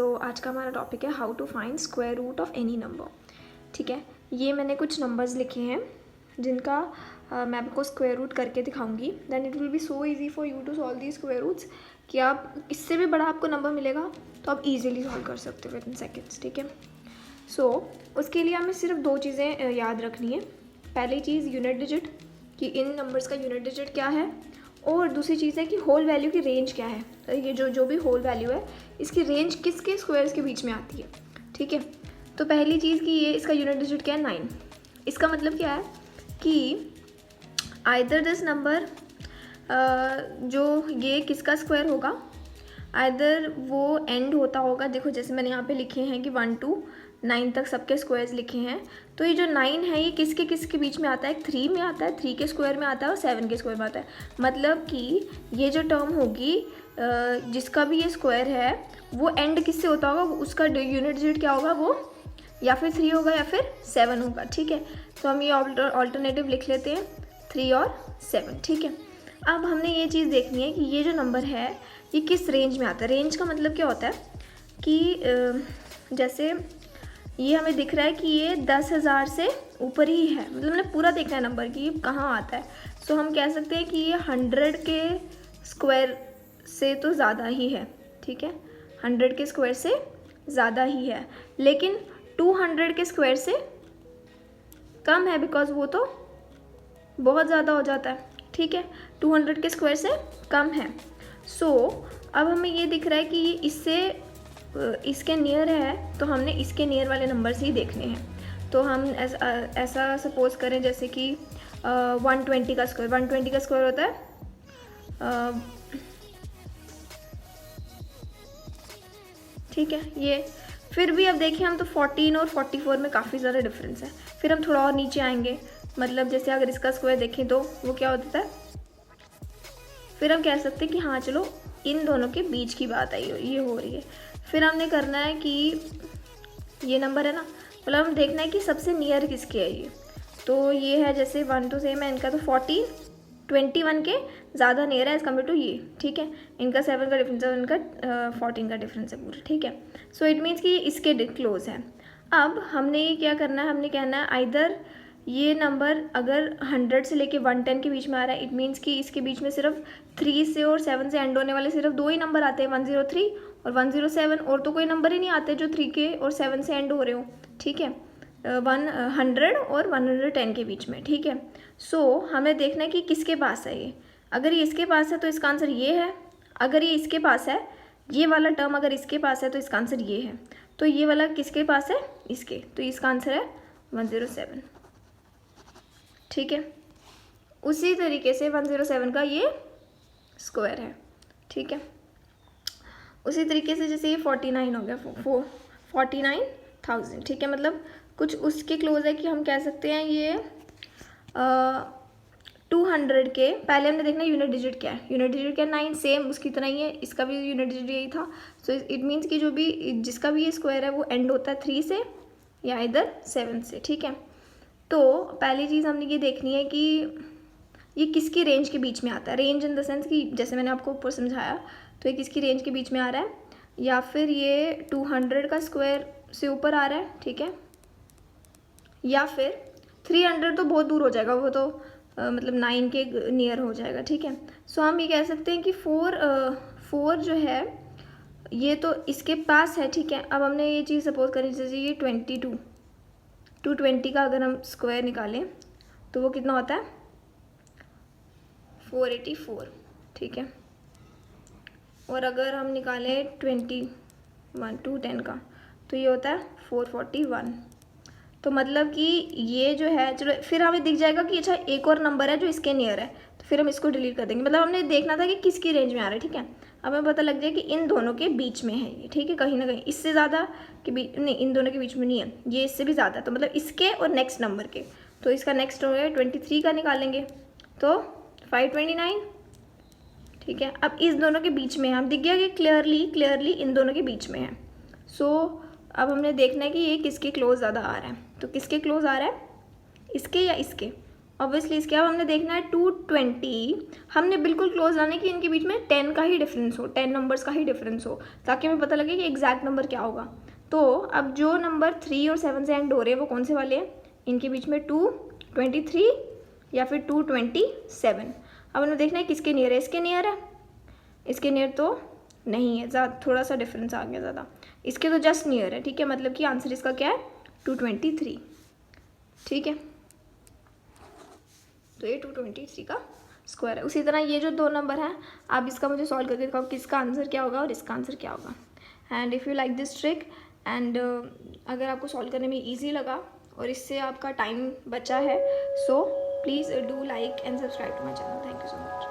सो आज का हमारा टॉपिक है how to find square root of any number. ठीक है, ये मैंने कुछ नंबर्स लिखे हैं जिनका मैं आपको स्क्वायर रूट करके दिखाऊंगी। Then it will be so easy for you to solve the square roots कि आप इससे भी बड़ा आपको नंबर मिलेगा तो आप इजीली सॉल्व कर सकते हो विद इन सेकेंड्स। ठीक है, सो उसके लिए हमें सिर्फ दो चीज़ें याद रखनी है। पहली चीज़ यूनिट डिजिट, कि इन नंबर्स का यूनिट डिजिट क्या है, और दूसरी चीज़ है कि होल वैल्यू की रेंज क्या है। ये जो भी होल वैल्यू है इसकी रेंज किसके स्क्वायर्स के बीच में आती है। ठीक है, तो पहली चीज़ कि ये इसका यूनिट डिजिट क्या है, 9। इसका मतलब क्या है कि आइदर दिस नंबर जो ये किसका स्क्वायर होगा, आइदर वो एंड होता होगा। देखो जैसे मैंने यहाँ पे लिखे हैं कि 1 to 9 तक सबके स्क्वायर्स लिखे हैं, तो ये जो 9 है ये किसके बीच में आता है, 3 में आता है, 3 के स्क्वायर में आता है और 7 के स्क्वायर में आता है। मतलब कि ये जो टर्म होगी जिसका भी ये स्क्वायर है वो एंड किससे होता होगा, उसका यूनिट डिजिट क्या होगा, वो या फिर 3 होगा या फिर 7 होगा। ठीक है, तो हम ये ऑल्टरनेटिव लिख लेते हैं 3 और 7। ठीक है, अब हमने ये चीज़ देखनी है कि ये जो नंबर है ये किस रेंज में आता है। रेंज का मतलब क्या होता है कि जैसे ये हमें दिख रहा है कि ये 10,000 से ऊपर ही है, मतलब हमने पूरा देखना है नंबर कि ये कहाँ आता है। सो हम कह सकते हैं कि ये 100 के स्क्वायर से तो ज़्यादा ही है। ठीक है, 100 के स्क्वायर से ज़्यादा ही है, लेकिन 200 के स्क्वायर से कम है, बिकॉज वो तो बहुत ज़्यादा हो जाता है। ठीक है, 200 के स्क्वायर से कम है। सो अब हमें ये दिख रहा है कि ये इसके नियर है, तो हमने इसके नियर वाले नंबर से ही देखने हैं। तो हम ऐसा सपोज करें जैसे कि 120 का स्क्वायर, 120 का स्क्वायर होता है ठीक है ये। फिर भी अब देखिए हम तो 14 और 44 में काफ़ी ज़्यादा डिफरेंस है। फिर हम थोड़ा और नीचे आएंगे, मतलब जैसे अगर इसका स्क्वायर देखें तो वो क्या होता है, फिर हम कह सकते हैं कि हाँ चलो इन दोनों के बीच की बात आई ये हो रही है। फिर हमने करना है कि ये नंबर है ना, मतलब हम देखना है कि सबसे नियर किसके है ये। तो ये है जैसे 1 to सेम है इनका, तो 14 21 के ज़्यादा नियर है एज़ कम्पेयर टू ये। ठीक है, इनका 7 का डिफरेंस है और इनका 14 का डिफरेंस है पूरा। ठीक है, सो इट मीन्स कि ये इसके क्लोज है। अब हमने ये क्या करना है, हमने कहना है आइदर ये नंबर अगर 100 से लेके 110 के बीच में आ रहा है, इट मीन्स कि इसके बीच में सिर्फ 3 से और 7 से एंड होने वाले सिर्फ दो ही नंबर आते हैं, 103 और 107, और तो कोई नंबर ही नहीं आते जो 3 के और 7 से एंड हो रहे हो। ठीक है, 100 और 110 के बीच में। ठीक है, सो हमें देखना है कि किसके पास है ये। अगर ये इसके पास है तो इसका आंसर ये है, अगर ये इसके पास है, ये वाला टर्म अगर इसके पास है तो इसका आंसर ये है, तो ये वाला किसके पास है, इसके, तो इसका आंसर है 107। ठीक है, उसी तरीके से 107 का ये स्क्वायर है। ठीक है, उसी तरीके से जैसे ये 49 हो गया, 49,000। ठीक है, मतलब कुछ उसके क्लोज है कि हम कह सकते हैं ये 200 के, पहले हमने देखना यूनिट डिजिट क्या है, यूनिट डिजिट क्या है 9, सेम उसकी तरह ही है, इसका भी यूनिट डिजिट यही था। सो इट मीन्स कि जो भी जिसका भी ये स्क्वायर है वो एंड होता है 3 से या इधर 7 से। ठीक है, तो पहली चीज़ हमने ये देखनी है कि ये किसकी रेंज के बीच में आता है। रेंज इन द सेंस कि जैसे मैंने आपको ऊपर समझाया, तो ये किसकी रेंज के बीच में आ रहा है, या फिर ये 200 का स्क्वायर से ऊपर आ रहा है। ठीक है, या फिर 300 तो बहुत दूर हो जाएगा, वो तो मतलब 9 के नियर हो जाएगा। ठीक है, सो हम ये कह सकते हैं कि 4 जो है ये तो इसके पास है। ठीक है, अब हमने ये चीज़ सपोज करें जैसे ये 220 का अगर हम स्क्वायर निकालें तो वो कितना होता है, 484। ठीक है, और अगर हम निकालें 21 का तो ये होता है 441। तो मतलब कि ये जो है, चलो फिर हमें दिख जाएगा कि अच्छा एक और नंबर है जो इसके नियर है, तो फिर हम इसको डिलीट कर देंगे। मतलब हमने देखना था कि किसकी रेंज में आ रहा है। ठीक है, अब हमें पता लग जाए कि इन दोनों के बीच में है ये। ठीक है, कहीं ना कहीं इससे ज़्यादा के बीच नहीं, इन दोनों के बीच में नहीं है, ये इससे भी ज़्यादा, तो मतलब इसके और नेक्स्ट नंबर के। तो इसका नेक्स्ट हो गया 23 का निकालेंगे तो 529। ठीक है, अब इस दोनों के बीच में हम दिख गया कि क्लियरली इन दोनों के बीच में है। सो अब हमने देखना है कि ये किसके क्लोज ज़्यादा आ रहा है। तो किसके क्लोज आ रहा है, इसके या इसके, ऑब्वियसली इसके अब हमने देखना है 220, हमने बिल्कुल क्लोज लाने की इनके बीच में 10 का ही डिफरेंस हो, 10 नंबर्स का ही डिफरेंस हो, ताकि हमें पता लगे कि एग्जैक्ट नंबर क्या होगा। तो अब जो नंबर 3 और 7 से एंड हो रहे हैं वो कौन से वाले हैं, इनके बीच में 223 या फिर 227। अब हमें देखना है किसके नियर है, इसके नियर है, इसके नियर तो नहीं है, ज़्यादा थोड़ा सा डिफरेंस आ गया ज़्यादा, इसके तो जस्ट नियर है, ठीक है, मतलब कि आंसर इसका क्या है 223, ठीक है। तो ये 223 का स्क्वायर है। उसी तरह ये जो दो नंबर हैं, आप इसका मुझे सॉल्व करके दिखाओ किसका आंसर क्या होगा और इसका आंसर क्या होगा। And if you like this trick and अगर आपको सॉल्व करने में ईजी लगा और इससे आपका टाइम बचा है, so please do like and subscribe to my channel. Thank you so much.